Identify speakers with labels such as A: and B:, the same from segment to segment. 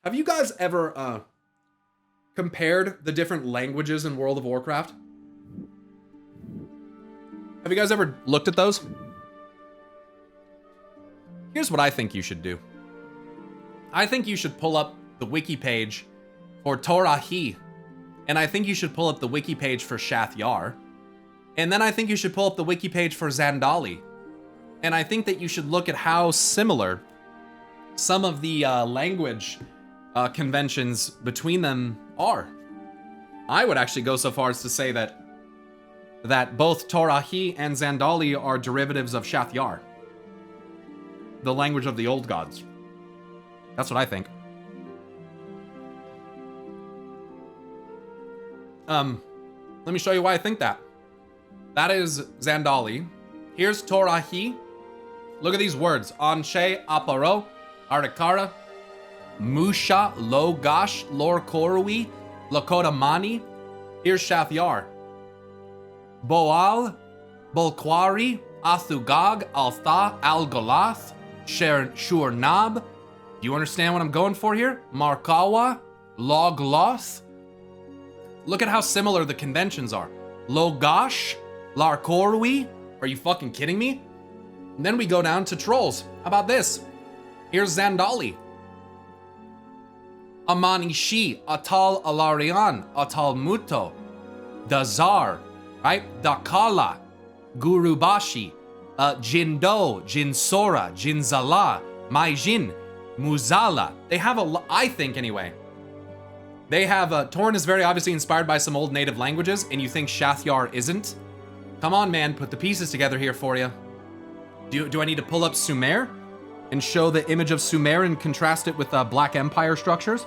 A: Have you guys ever compared the different languages in World of Warcraft? Have you guys ever looked at those? Here's what I think you should do. I think you should pull up the wiki page for Torahi, and I think you should pull up the wiki page for Shath Yar, and then I think you should pull up the wiki page for Zandali, and I think that you should look at how similar some of the language conventions between them are. I would actually go so far as to say that both Torahi and Zandali are derivatives of Shath Yar, the language of the old gods. That's what I think. Let me show you why I think that. That is Zandali. Here's Torahi. Look at these words. Anshe, Aparo, Arakara, Musha, Logash, Lorkorui, Lakotamani. Here's Shath Yar. Boal, Bolquari, Athugag, Altha, Algolath, Shurnab. Do you understand what I'm going for here? Markawa, Logloth. Look at how similar the conventions are. Logash, Larkorwi. Are you fucking kidding me? And then we go down to trolls. How about this? Here's Zandali. Amani Shi, Atal Alarian, Atal Muto, Dazar, right? Dakala, Gurubashi, Jindo, Jinsora, Jinzala, Maijin, Muzala. They have I think anyway. They have, Torn is very obviously inspired by some old native languages, and you think Shath Yar isn't? Come on, man, put the pieces together here for you. Do I need to pull up Sumer and show the image of Sumer and contrast it with Black Empire structures?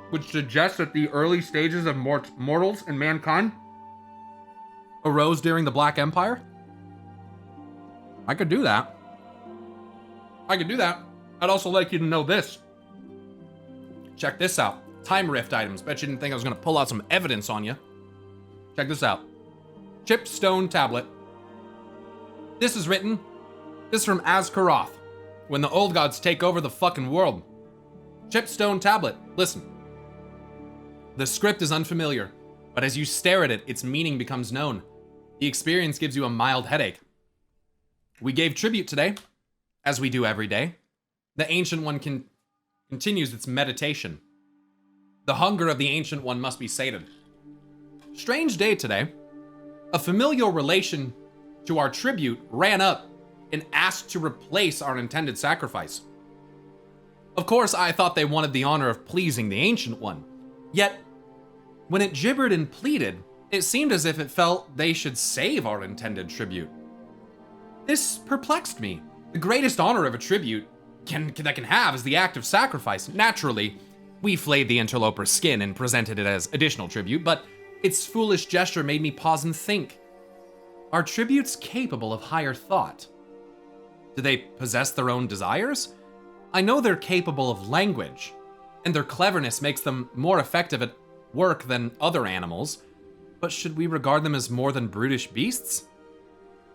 A: Which suggests that the early stages of mortals and mankind arose during the Black Empire? I could do that. I'd also like you to know this. Check this out. Time rift items. Bet you didn't think I was gonna pull out some evidence on you. Check this out. Chipped stone tablet. This is written. This is from Azkaroth. When the old gods take over the fucking world. Chipped stone tablet. Listen. The script is unfamiliar, but as you stare at it, its meaning becomes known. The experience gives you a mild headache. We gave tribute today, as we do every day. The Ancient One continues its meditation. The hunger of the Ancient One must be sated. Strange day today. A familial relation to our tribute ran up and asked to replace our intended sacrifice. Of course, I thought they wanted the honor of pleasing the Ancient One. Yet, when it gibbered and pleaded, it seemed as if it felt they should save our intended tribute. This perplexed me. The greatest honor of a tribute that can have is the act of sacrifice. Naturally, we flayed the interloper's skin and presented it as additional tribute, but its foolish gesture made me pause and think. Are tributes capable of higher thought? Do they possess their own desires? I know they're capable of language, and their cleverness makes them more effective at work than other animals, but should we regard them as more than brutish beasts?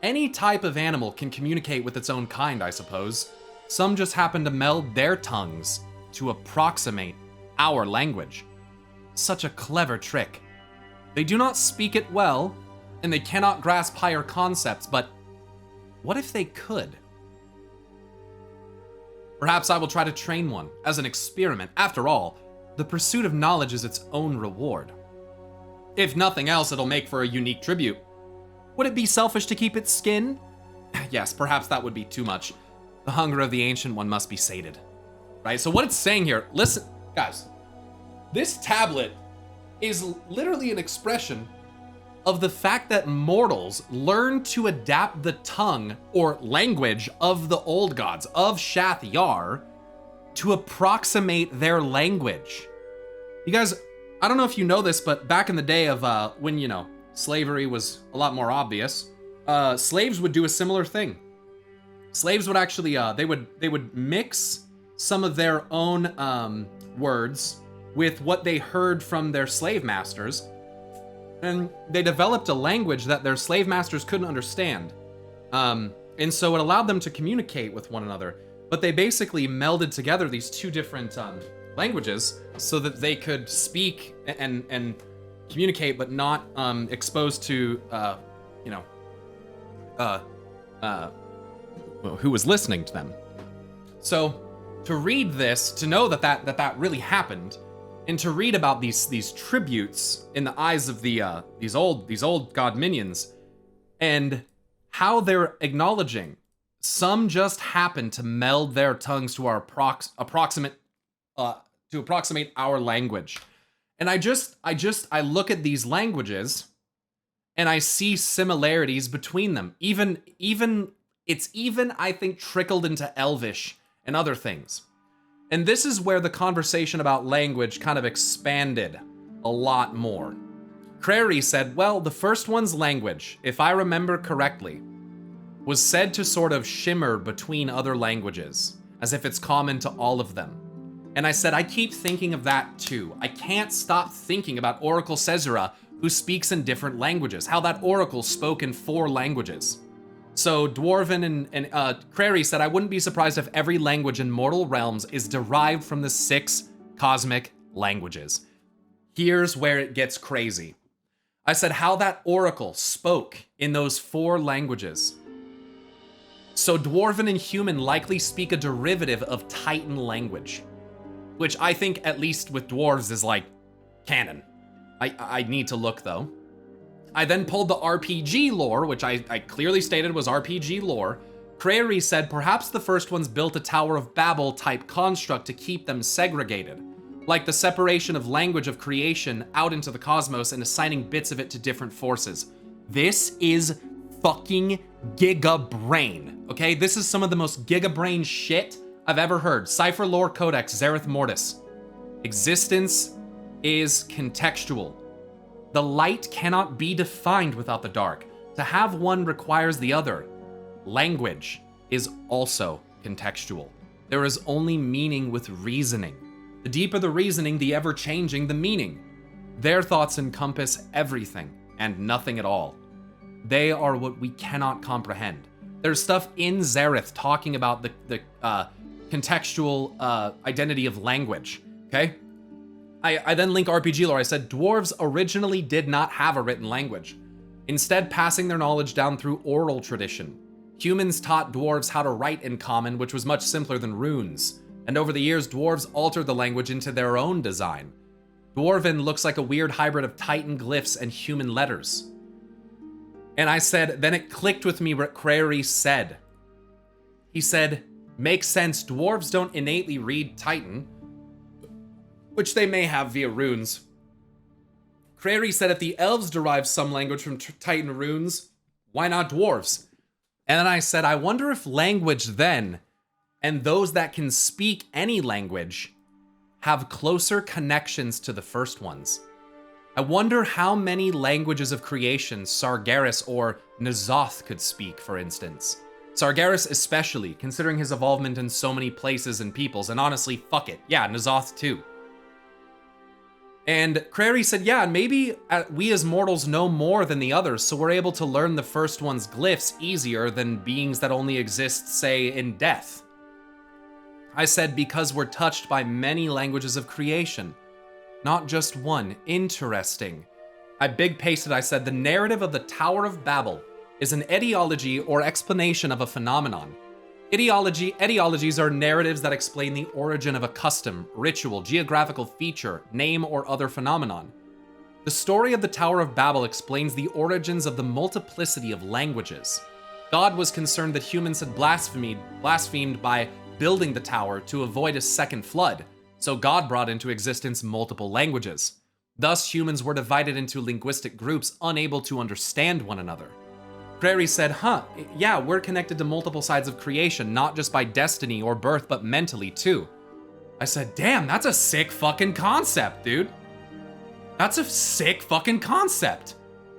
A: Any type of animal can communicate with its own kind, I suppose. Some just happen to meld their tongues to approximate our language. Such a clever trick. They do not speak it well, and they cannot grasp higher concepts, but what if they could? Perhaps I will try to train one as an experiment. After all, the pursuit of knowledge is its own reward. If nothing else, it'll make for a unique tribute. Would it be selfish to keep its skin? Yes, perhaps that would be too much. The hunger of the Ancient One must be sated. Right, so what it's saying here, listen, guys. This tablet is literally an expression of the fact that mortals learn to adapt the tongue or language of the old gods, of Shath Yar, to approximate their language. You guys, I don't know if you know this, but back in the day of when, slavery was a lot more obvious, slaves would do a similar thing. Slaves would actually, they would mix some of their own words with what they heard from their slave masters, and they developed a language that their slave masters couldn't understand. And so it allowed them to communicate with one another. but they basically melded together these two different languages so that they could speak and communicate, but not exposed to who was listening to them. So to read this, to know that really happened, and to read about these tributes in the eyes of these old god minions, and how they're acknowledging some just happen to meld their tongues to our approximate our language. And I look at these languages and I see similarities between them. Even I think trickled into Elvish and other things. And this is where the conversation about language kind of expanded a lot more. Crary said, well, the first one's language, if I remember correctly, was said to sort of shimmer between other languages, as if it's common to all of them. And I said, I keep thinking of that too. I can't stop thinking about Oracle Caesura, who speaks in different languages, how that Oracle spoke in 4 languages. So Dwarven and Crary said, I wouldn't be surprised if every language in mortal realms is derived from the 6 cosmic languages. Here's where it gets crazy. I said how that Oracle spoke in those 4 languages. So Dwarven and Human likely speak a derivative of Titan language, which I think, at least with dwarves, is like canon. I need to look though. I then pulled the RPG lore, which I clearly stated was RPG lore. Crary said perhaps the first ones built a Tower of Babel type construct to keep them segregated, like the separation of language of creation out into the cosmos and assigning bits of it to different forces. This is fucking giga brain, okay? This is some of the most giga brain shit I've ever heard. Cipher Lore Codex, Zereth Mortis. Existence is contextual. The light cannot be defined without the dark. To have one requires the other. Language is also contextual. There is only meaning with reasoning. The deeper the reasoning, the ever-changing the meaning. Their thoughts encompass everything and nothing at all. They are what we cannot comprehend. There's stuff in Zereth talking about the contextual identity of language, okay? I then link RPG lore. I said, dwarves originally did not have a written language, instead passing their knowledge down through oral tradition. Humans taught dwarves how to write in common, which was much simpler than runes, and over the years, dwarves altered the language into their own design. Dwarven looks like a weird hybrid of Titan glyphs and human letters. And I said, then it clicked with me what Crary said. He said, makes sense, dwarves don't innately read Titan, which they may have via runes. Crary said if the elves derive some language from Titan runes, why not dwarves? And then I said, I wonder if language then, and those that can speak any language, have closer connections to the first ones. I wonder how many languages of creation Sargeras or N'Zoth could speak, for instance. Sargeras especially, considering his involvement in so many places and peoples, and honestly, fuck it, yeah, N'Zoth too. And Crary said, yeah, maybe we as mortals know more than the others, so we're able to learn the first one's glyphs easier than beings that only exist, say, in death. I said, because we're touched by many languages of creation, not just one. Interesting. I big pasted, I said, the narrative of the Tower of Babel is an etiology or explanation of a phenomenon. Etiologies are narratives that explain the origin of a custom, ritual, geographical feature, name, or other phenomenon. The story of the Tower of Babel explains the origins of the multiplicity of languages. God was concerned that humans had blasphemed by building the tower to avoid a second flood, so God brought into existence multiple languages. Thus, humans were divided into linguistic groups unable to understand one another. Crary said, yeah, we're connected to multiple sides of creation, not just by destiny or birth, but mentally too. I said, damn, that's a sick fucking concept, dude. That's a sick fucking concept.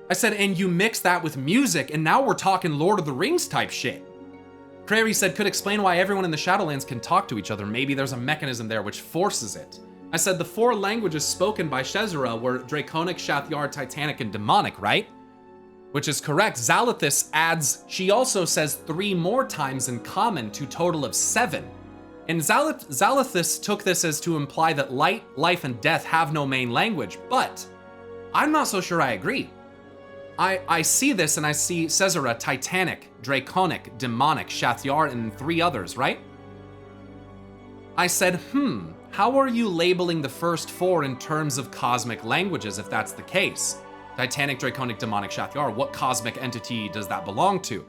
A: I said, and you mix that with music, and now we're talking Lord of the Rings type shit. Crary said, could explain why everyone in the Shadowlands can talk to each other. Maybe there's a mechanism there which forces it. I said, the 4 languages spoken by Caesura were Draconic, Shath'Yar, Titanic, and Demonic, right? Which is correct. Zalathus adds, she also says 3 more times in common to total of 7. And Zalathus took this as to imply that light, life, and death have no main language, but I'm not so sure I agree. I see this and I see Caesara, Titanic, Draconic, Demonic, Shathyar, and 3 others, right? I said, how are you labeling the first 4 in terms of cosmic languages if that's the case? Titanic, Draconic, Demonic, Shathyar, what cosmic entity does that belong to?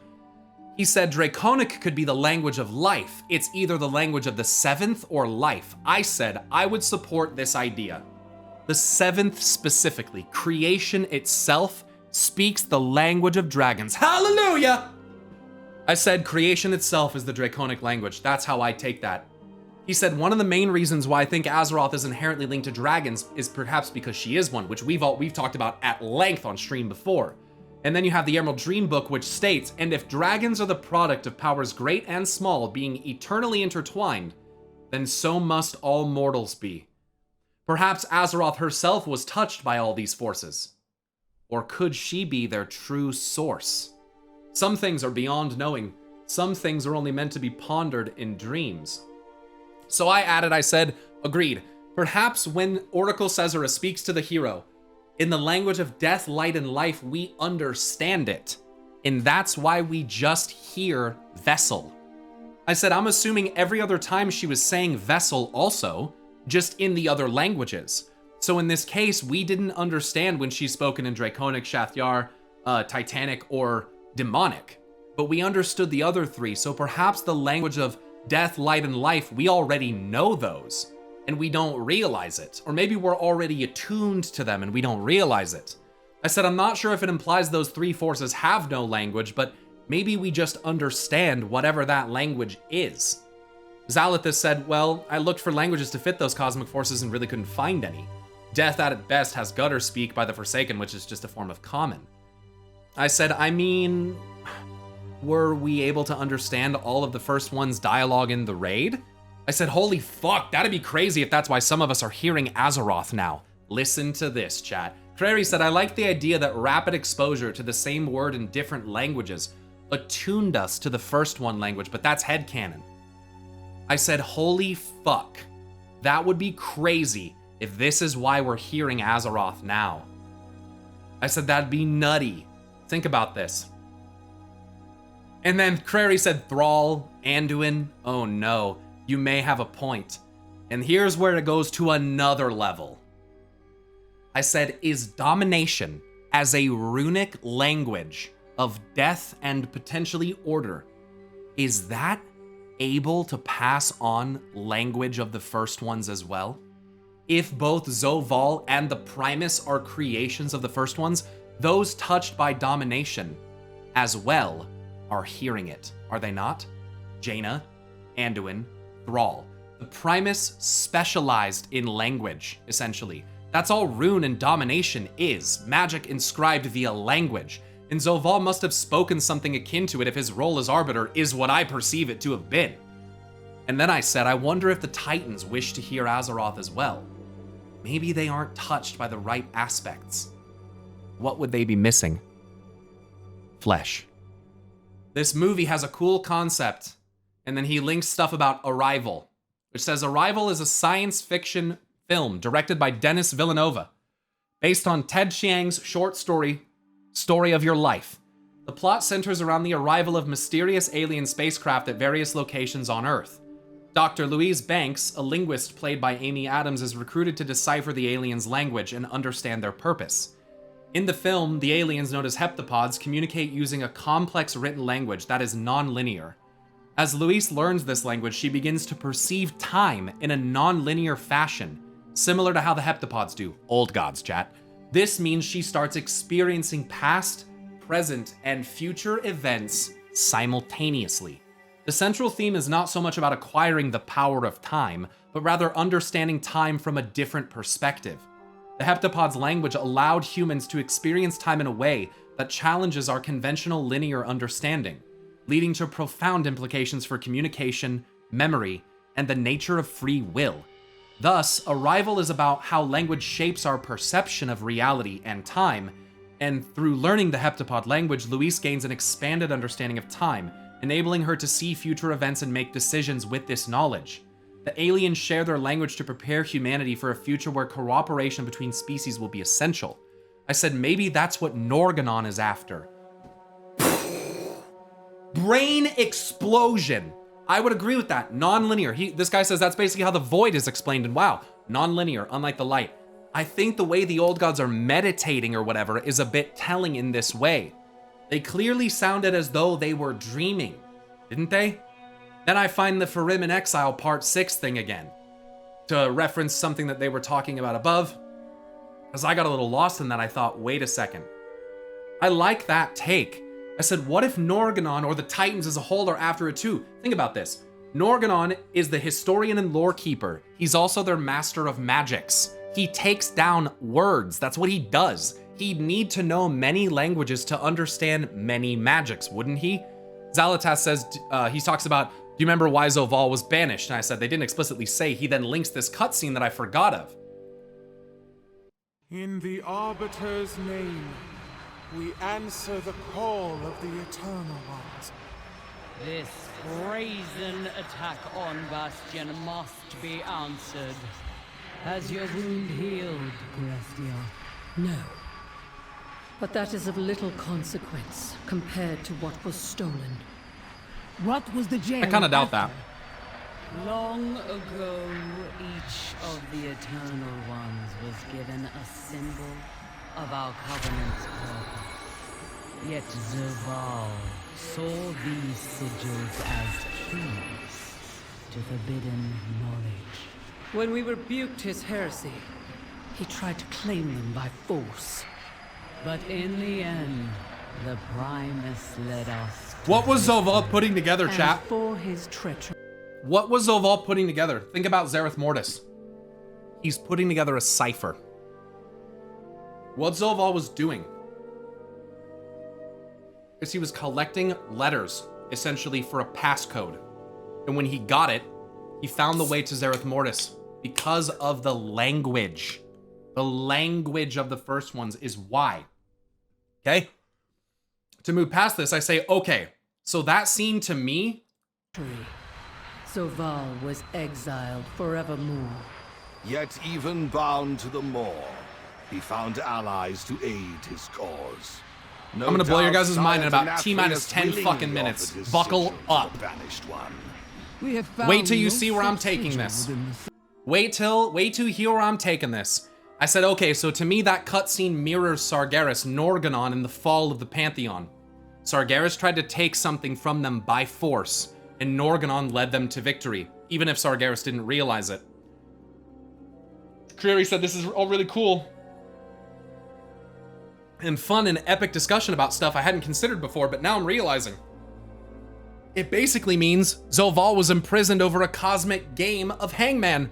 A: He said Draconic could be the language of life. It's either the language of the 7th or life. I said I would support this idea. The 7th specifically, creation itself, speaks the language of dragons. Hallelujah! I said creation itself is the Draconic language. That's how I take that. He said one of the main reasons why I think Azeroth is inherently linked to dragons is perhaps because she is one, which we've talked about at length on stream before. And then you have the Emerald Dream book, which states, and if dragons are the product of powers great and small being eternally intertwined, then so must all mortals be. Perhaps Azeroth herself was touched by all these forces. Or could she be their true source? Some things are beyond knowing. Some things are only meant to be pondered in dreams. So I said, agreed. Perhaps when Oracle Caesara speaks to the hero, in the language of death, light, and life, we understand it. And that's why we just hear vessel. I said, I'm assuming every other time she was saying vessel also, just in the other languages. So in this case, we didn't understand when she's spoken in Draconic, Shathyar, Titanic, or Demonic. But we understood the other 3, so perhaps the language of death, light, and life, we already know those. And we don't realize it. Or maybe we're already attuned to them and we don't realize it. I said, I'm not sure if it implies those 3 forces have no language, but maybe we just understand whatever that language is. Zalathus said, well, I looked for languages to fit those cosmic forces and really couldn't find any. Death at best has gutter speak by the Forsaken, which is just a form of common. I said, I mean, were we able to understand all of the first one's dialogue in the raid? I said, holy fuck, that'd be crazy if that's why some of us are hearing Azeroth now. Listen to this, chat. Crary said, I like the idea that rapid exposure to the same word in different languages attuned us to the first one language, but that's headcanon. I said, holy fuck, that would be crazy if this is why we're hearing Azeroth now. I said, that'd be nutty. Think about this. And then Crary said, Thrall, Anduin, oh no. You may have a point. And here's where it goes to another level. I said, is domination as a runic language of death and potentially order, is that able to pass on language of the first ones as well? If both Zoval and the Primus are creations of the first ones, those touched by domination as well are hearing it, are they not? Jaina, Anduin, Thrall. The Primus specialized in language, essentially. That's all rune and domination is. Magic inscribed via language. And Zoval must have spoken something akin to it if his role as Arbiter is what I perceive it to have been. And then I said, I wonder if the Titans wish to hear Azeroth as well. Maybe they aren't touched by the right aspects. What would they be missing? Flesh. This movie has a cool concept. And then he links stuff about Arrival, which says Arrival is a science fiction film directed by Denis Villeneuve, based on Ted Chiang's short story, Story of Your Life. The plot centers around the arrival of mysterious alien spacecraft at various locations on Earth. Dr. Louise Banks, a linguist played by Amy Adams, is recruited to decipher the aliens' language and understand their purpose. In the film, the aliens, known as heptapods, communicate using a complex written language that is non-linear. As Louise learns this language, she begins to perceive time in a non-linear fashion, similar to how the heptapods do. Old gods, chat. This means she starts experiencing past, present, and future events simultaneously. The central theme is not so much about acquiring the power of time, but rather understanding time from a different perspective. The heptapods' language allowed humans to experience time in a way that challenges our conventional linear understanding, leading to profound implications for communication, memory, and the nature of free will. Thus, Arrival is about how language shapes our perception of reality and time, and through learning the heptapod language, Louise gains an expanded understanding of time enabling her to see future events and make decisions with this knowledge. The aliens share their language to prepare humanity for a future where cooperation between species will be essential. I said maybe that's what Norganon is after. Brain explosion. I would agree with that. Non-linear. This guy says that's basically how the void is explained in WoW. Non-linear, unlike the light. I think the way the old gods are meditating or whatever is a bit telling in this way. They clearly sounded as though they were dreaming, didn't they? Then I find the Farim in Exile Part 6 thing again, to reference something that they were talking about above. As I got a little lost in that, I thought, wait a second. I like that take. I said, what if Norganon or the Titans as a whole are after it too? Think about this. Norganon is the historian and lore keeper. He's also their master of magics. He takes down words. That's what he does. He'd need to know many languages to understand many magics, wouldn't he? Zalatas says, he talks about, do you remember why Zoval was banished? And I said, they didn't explicitly say. He then links this cutscene that I forgot of.
B: In the Arbiter's name, we answer the call of the Eternal Ones.
C: This brazen attack on Bastion must be answered. Has your wound healed, Grestia?
D: No. But that is of little consequence compared to what was stolen.
C: What was the jail?
A: I kind of doubt that.
C: Long ago, each of the Eternal Ones was given a symbol of our Covenant's purpose. Yet Zoval saw these sigils as keys to forbidden knowledge.
D: When we rebuked his heresy, he tried to claim them by force.
C: But in the end, the Primus led us to
A: What was Zoval putting together, chat?
D: and for his treachery.
A: What was Zoval putting together? Think about Zareth Mortis. He's putting together a cipher. What Zoval was doing is he was collecting letters, essentially for a passcode. And when he got it, he found the way to Zareth Mortis because of the language. The language of the first ones is why. Okay? To move past this, I say, okay, so that scene to me...
D: Zoval was exiled forevermore.
E: Yet even bound to the Maw, he found allies to aid his cause. No
A: I'm gonna blow your
E: doubt
A: guys' mind in about
E: Science
A: T-minus 10
E: willingly
A: fucking minutes.
E: offered his
A: Buckle
E: sigil to the
A: up.
E: banished one.
C: We have found
A: Wait till you
C: no
A: see where I'm
C: such
A: taking
C: sigil
A: this.
C: within the
A: Wait till you hear where I'm taking this. I said, okay, so to me that cutscene mirrors Sargeras, Norganon, in the fall of the Pantheon. Sargeras tried to take something from them by force, and Norganon led them to victory, even if Sargeras didn't realize it. Creary said this is all really cool and fun and epic discussion about stuff I hadn't considered before, but now I'm realizing. It basically means Zoval was imprisoned over a cosmic game of Hangman.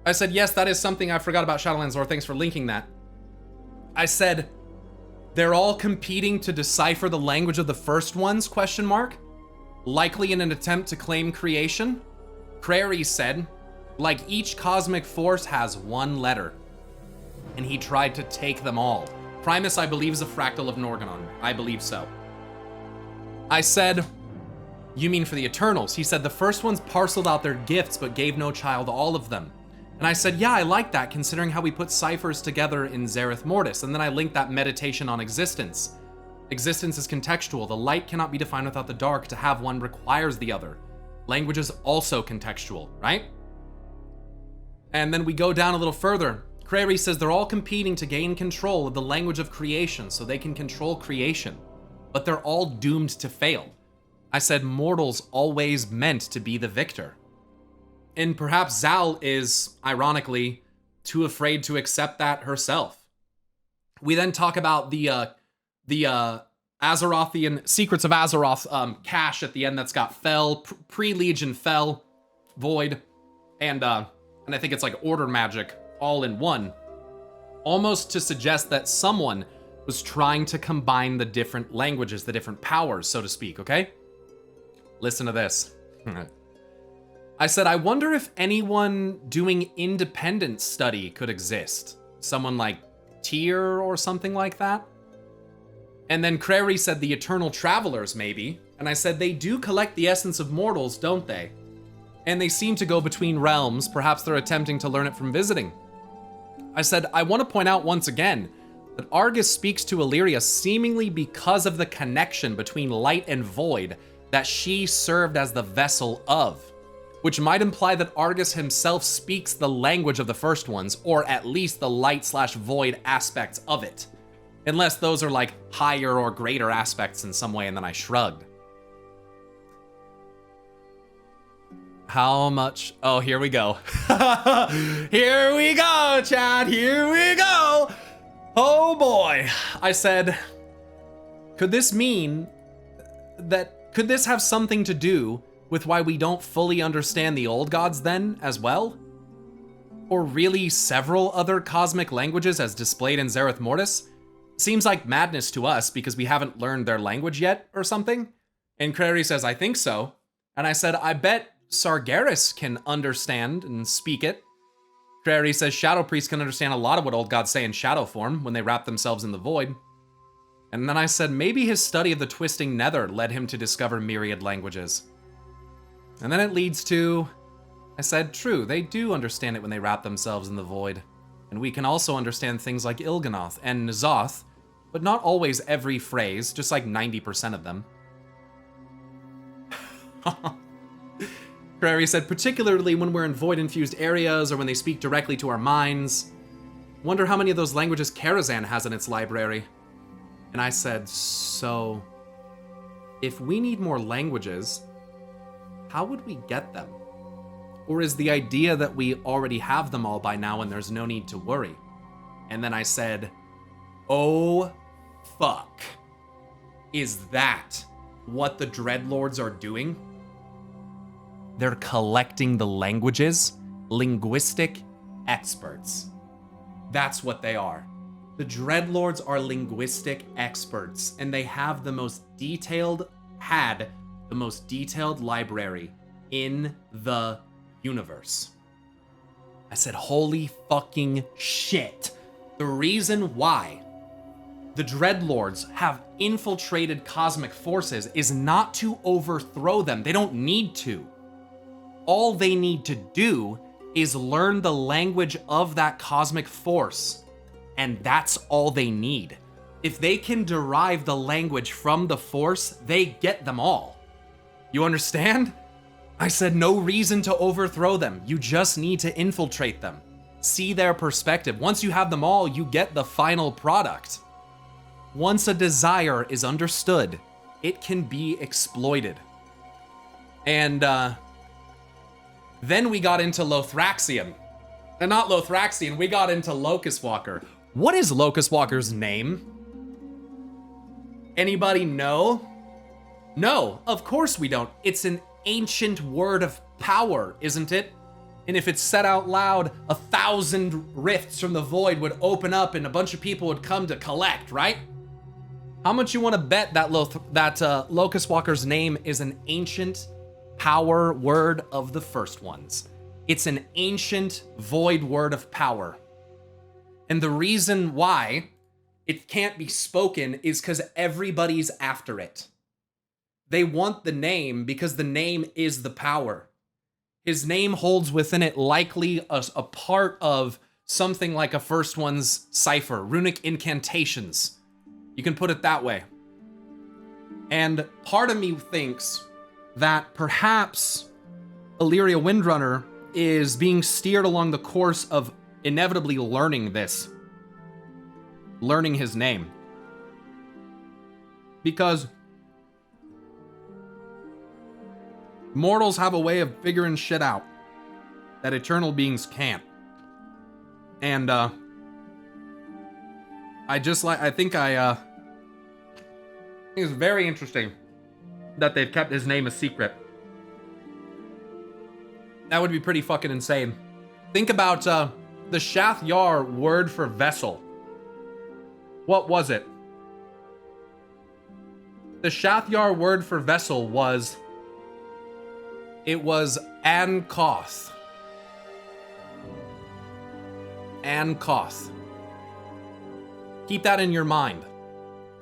A: I said, yes, that is something I forgot about Shadowlands lore. Thanks for linking that. I said, they're all competing to decipher the language of the first ones, question mark? Likely in an attempt to claim creation? Crary said, like each cosmic force has one letter. And he tried to take them all. Primus, I believe, is a fractal of Norganon. I believe so. I said, you mean for the Eternals? He said, the first ones parceled out their gifts, but gave no child all of them. And I said, yeah, I like that, considering how we put ciphers together in Zareth Mortis. And then I linked that meditation on existence. Existence is contextual. The light cannot be defined without the dark. To have one requires the other. Language is also contextual, right? And then we go down a little further. Crary says they're all competing to gain control of the language of creation so they can control creation. But they're all doomed to fail. I said mortals always meant to be the victor. And perhaps Zal is, ironically, too afraid to accept that herself. We then talk about the Azerothian Secrets of Azeroth cache at the end that's got Fel, pre-Legion Fel, Void, and I think it's like Order Magic all in one. Almost to suggest that someone was trying to combine the different languages, the different powers, so to speak, okay? Listen to this. I said, I wonder if anyone doing independent study could exist. Someone like Tyr or something like that. And then Crary said the Eternal Travelers, maybe. And I said, they do collect the essence of mortals, don't they? And they seem to go between realms. Perhaps they're attempting to learn it from visiting. I said, I want to point out once again that Argus speaks to Illyria seemingly because of the connection between light and void that she served as the vessel of, which might imply that Argus himself speaks the language of the first ones, or at least the light/void aspects of it. Unless those are like higher or greater aspects in some way, and then I shrugged. How much? Oh, here we go. Here we go, Chad. Here we go. Oh boy. I said, could this mean that, could this have something to do with why we don't fully understand the old gods then as well? Or really several other cosmic languages as displayed in Zereth Mortis? Seems like madness to us because we haven't learned their language yet or something. And Crary says, I think so. And I said, I bet Sargeras can understand and speak it. Crary says Shadow Priests can understand a lot of what old gods say in shadow form when they wrap themselves in the void. And then I said maybe his study of the twisting nether led him to discover myriad languages. And then it leads to, I said, true, they do understand it when they wrap themselves in the void. And we can also understand things like Il'gynoth and N'Zoth, but not always every phrase, just like 90% of them. Prairie said, particularly when we're in void-infused areas or when they speak directly to our minds. Wonder how many of those languages Karazhan has in its library. And I said, so, if we need more languages, how would we get them? Or is the idea that we already have them all by now and there's no need to worry? And then I said, oh, fuck. Is that what the Dreadlords are doing? They're collecting the languages, linguistic experts. That's what they are. The Dreadlords are linguistic experts, and they have the most detailed library in the universe. I said, holy fucking shit. The reason why the Dreadlords have infiltrated cosmic forces is not to overthrow them. They don't need to. All they need to do is learn the language of that cosmic force, and that's all they need. If they can derive the language from the force, they get them all. You understand? I said no reason to overthrow them. You just need to infiltrate them. See their perspective. Once you have them all, you get the final product. Once a desire is understood, it can be exploited. And, then we got into Lothraxion. And not Lothraxion, we got into Locust Walker. What is Locust Walker's name? Anybody know? No, of course we don't. It's an ancient word of power, isn't it? And if it's said out loud, 1,000 rifts from the void would open up and a bunch of people would come to collect, right? How much you want to bet that Locust Walker's name is an ancient power word of the first ones? It's an ancient void word of power. And the reason why it can't be spoken is because everybody's after it. They want the name because the name is the power. His name holds within it likely a part of something like a first one's cipher, runic incantations. You can put it that way. And part of me thinks that perhaps Illyria Windrunner is being steered along the course of inevitably learning this. Learning his name. Because mortals have a way of figuring shit out that eternal beings can't. And I think it's very interesting that they've kept his name a secret. That would be pretty fucking insane. Think about the Shath Yar word for vessel. What was it? The Shath Yar word for vessel was Ankoth. Ankoth. Keep that in your mind.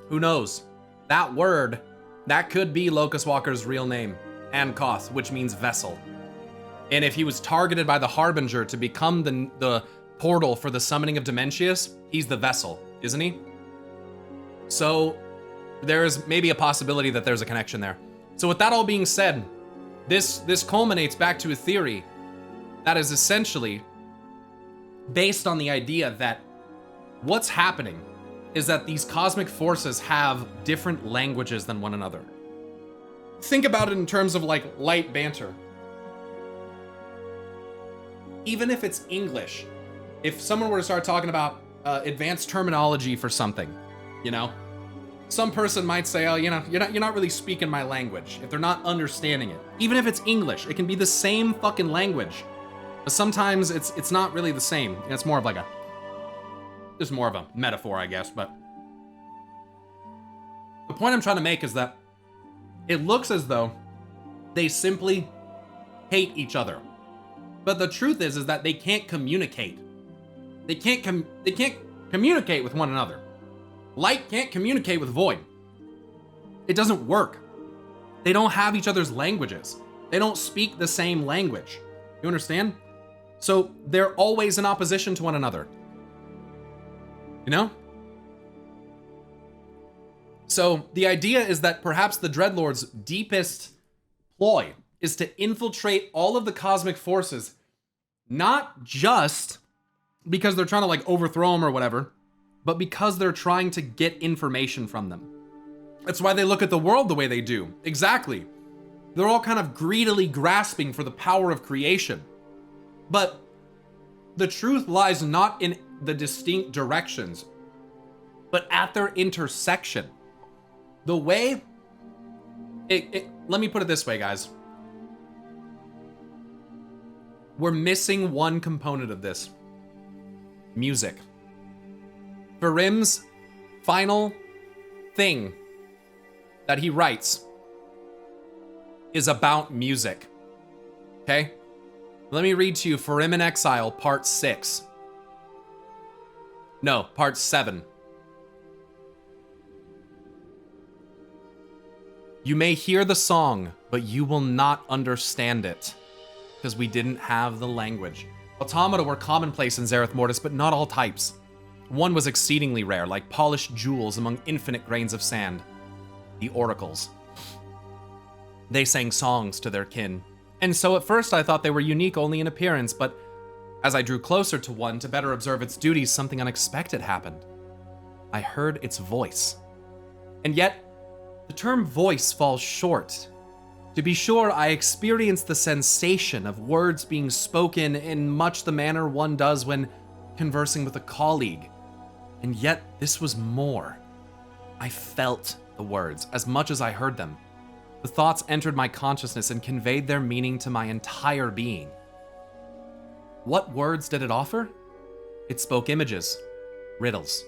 A: Who knows? That word That could be Locust Walker's real name, Ankoth, which means vessel. And if he was targeted by the Harbinger to become the portal for the summoning of Dementius, he's the vessel, isn't he? So there's maybe a possibility that there's a connection there. So with that all being said, this culminates back to a theory that is essentially based on the idea that what's happening is that these cosmic forces have different languages than one another. Think about it in terms of like light banter. Even if it's English, if someone were to start talking about advanced terminology for something, you know, some person might say, oh, you know, you're not really speaking my language if they're not understanding it. Even if it's English, it can be the same fucking language, but sometimes it's not really the same. It's more of like just more of a metaphor, I guess. But the point I'm trying to make is that it looks as though they simply hate each other. But the truth is that they can't communicate. They can't communicate with one another. Light can't communicate with void. It doesn't work. They don't have each other's languages. They don't speak the same language. You understand? So they're always in opposition to one another. You know? So the idea is that perhaps the Dreadlord's deepest ploy is to infiltrate all of the cosmic forces, not just because they're trying to like overthrow them or whatever, but because they're trying to get information from them. That's why they look at the world the way they do. Exactly. They're all kind of greedily grasping for the power of creation. But the truth lies not in the distinct directions, but at their intersection. The way... let me put it this way, guys. We're missing one component of this. Music. Farim's final thing that he writes is about music. Okay? Let me read to you Farim in Exile, Part 6. No, Part 7. You may hear the song, but you will not understand it, because we didn't have the language. Automata were commonplace in Zereth Mortis, but not all types. One was exceedingly rare, like polished jewels among infinite grains of sand. The oracles. They sang songs to their kin. And so at first I thought they were unique only in appearance, but as I drew closer to one to better observe its duties, something unexpected happened. I heard its voice. And yet, the term voice falls short. To be sure, I experienced the sensation of words being spoken in much the manner one does when conversing with a colleague. And yet, this was more. I felt the words as much as I heard them. The thoughts entered my consciousness and conveyed their meaning to my entire being. What words did it offer? It spoke images, riddles,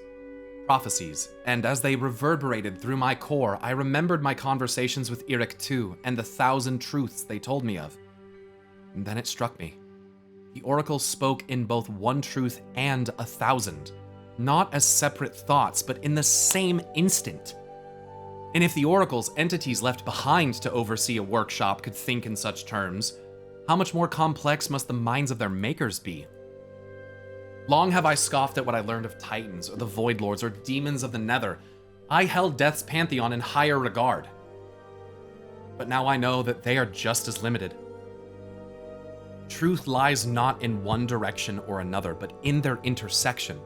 A: prophecies, and as they reverberated through my core, I remembered my conversations with Eric too, and the 1,000 truths they told me of. And then it struck me. The oracles spoke in both one truth and 1,000, not as separate thoughts, but in the same instant. And if the oracles, entities left behind to oversee a workshop, could think in such terms, how much more complex must the minds of their makers be? Long have I scoffed at what I learned of Titans, or the Void Lords, or demons of the Nether. I held Death's pantheon in higher regard. But now I know that they are just as limited. Truth lies not in one direction or another, but in their intersection.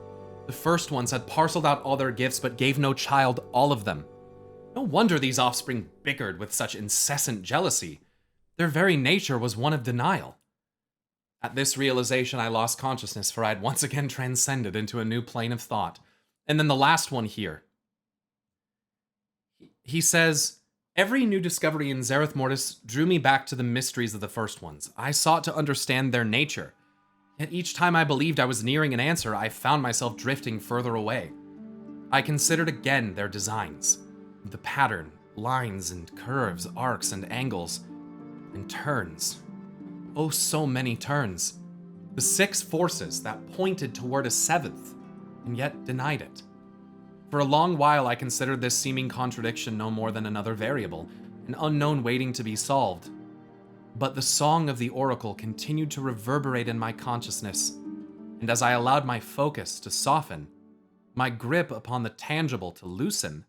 A: The first ones had parceled out all their gifts, but gave no child all of them. No wonder these offspring bickered with such incessant jealousy. Their very nature was one of denial. At this realization, I lost consciousness, for I had once again transcended into a new plane of thought. And then the last one here. He says, every new discovery in Zereth Mortis drew me back to the mysteries of the first ones. I sought to understand their nature. Yet each time I believed I was nearing an answer, I found myself drifting further away. I considered again their designs. The pattern, lines and curves, arcs and angles, and turns. Oh, so many turns. The 6 forces that pointed toward a 7th, and yet denied it. For a long while, I considered this seeming contradiction no more than another variable, an unknown waiting to be solved. But the song of the oracle continued to reverberate in my consciousness, and as I allowed my focus to soften, my grip upon the tangible to loosen,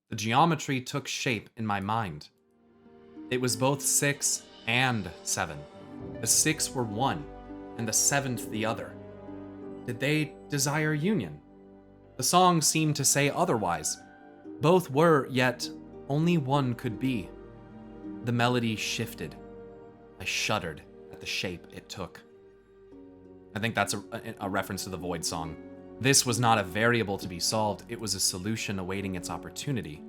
A: the geometry took shape in my mind. It was both 6 and 7. The 6 were one, and the 7th the other. Did they desire union? The song seemed to say otherwise. Both were, yet only one could be. The melody shifted. I shuddered at the shape it took. I think that's a reference to the Void song. This was not a variable to be solved, it was a solution awaiting its opportunity.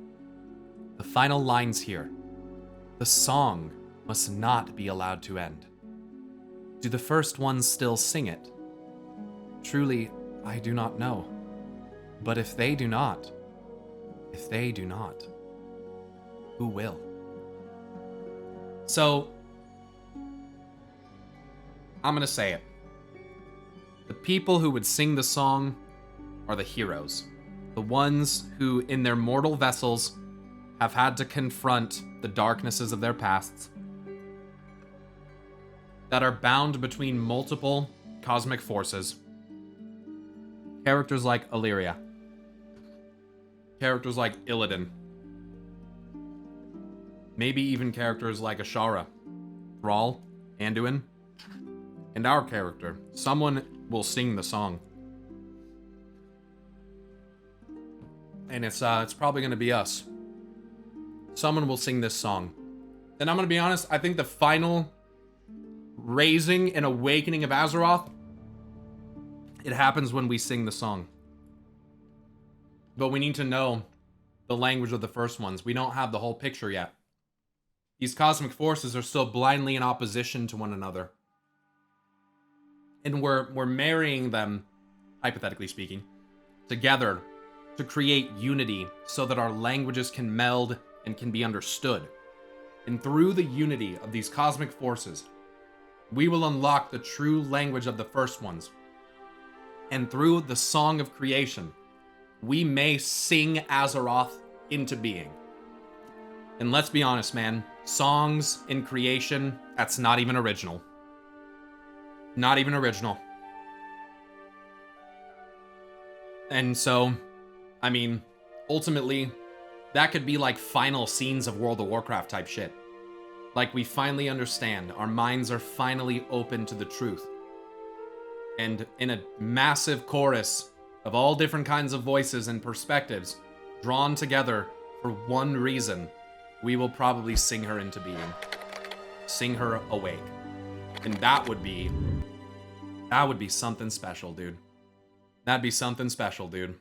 A: The final lines here. The song must not be allowed to end. Do the first ones still sing it? Truly, I do not know. But if they do not, who will? So, I'm gonna say it. The people who would sing the song are the heroes. The ones who, in their mortal vessels, have had to confront the darknesses of their pasts, that are bound between multiple cosmic forces. Characters like Illyria. Characters like Illidan. Maybe even characters like Ashara, Thrall, Anduin, and our character. Someone will sing the song. And it's probably going to be us. Someone will sing this song. And I'm going to be honest, I think the final raising and awakening of Azeroth, it happens when we sing the song. But we need to know the language of the first ones. We don't have the whole picture yet. These cosmic forces are still blindly in opposition to one another. And we're marrying them, hypothetically speaking, together to create unity so that our languages can meld and can be understood. And through the unity of these cosmic forces, we will unlock the true language of the first ones. And through the song of creation, we may sing Azeroth into being. And let's be honest, man, songs in creation, that's not even original. Not even original. And so, I mean, ultimately, that could be like final scenes of World of Warcraft type shit. Like we finally understand, our minds are finally open to the truth. And in a massive chorus of all different kinds of voices and perspectives, drawn together for one reason, we will probably sing her into being. Sing her awake. And that would be something special, dude. That'd be something special, dude.